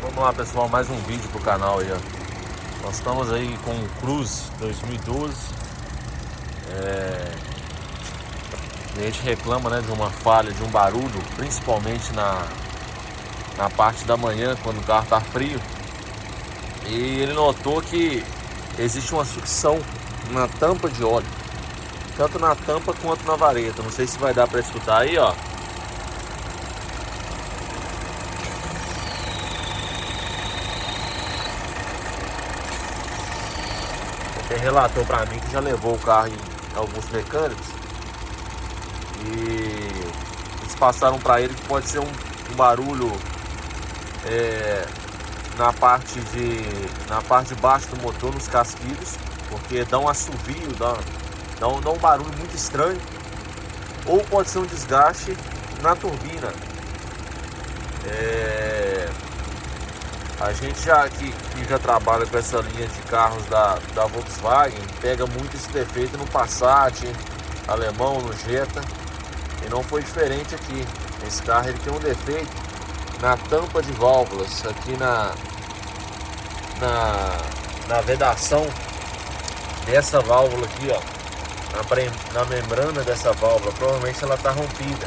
Vamos lá, pessoal, mais um vídeo pro canal aí, ó. Nós estamos aí com o Cruze 2012. A gente reclama, né, de uma falha, de um barulho, principalmente na parte da manhã, quando o carro tá frio. E ele notou que existe uma sucção na tampa de óleo, tanto na tampa quanto na vareta. Não sei se vai dar para escutar aí, ó. Ele relatou para mim que já levou o carro em alguns mecânicos e eles passaram para ele que pode ser um barulho na parte de baixo do motor, nos casquilhos, porque dá um assovio, dá um barulho muito estranho, ou pode ser um desgaste na turbina. A gente que já trabalha com essa linha de carros da Volkswagen pega muito esse defeito no Passat alemão, no Jetta, e não foi diferente aqui. Esse carro ele tem um defeito na tampa de válvulas, aqui na vedação dessa válvula aqui, ó, na membrana dessa válvula. Provavelmente ela está rompida.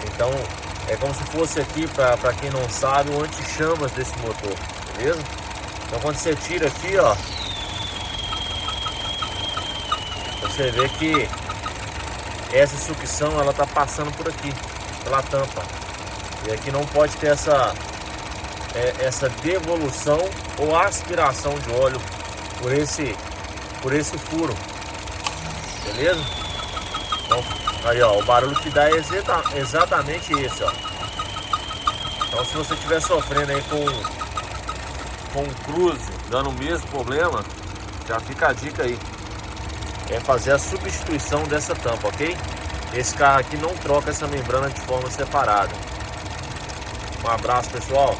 Então é como se fosse aqui, para quem não sabe, o anti-chamas desse motor, beleza? Então quando você tira aqui, ó, você vê que essa sucção ela tá passando por aqui, pela tampa. E aqui não pode ter essa devolução ou aspiração de óleo por esse furo, beleza? Então, aí, ó, o barulho que dá é exatamente esse, ó. Então, se você estiver sofrendo aí com o Cruze dando o mesmo problema, já fica a dica aí, é fazer a substituição dessa tampa, ok? Esse carro aqui não troca essa membrana de forma separada. Um abraço, pessoal.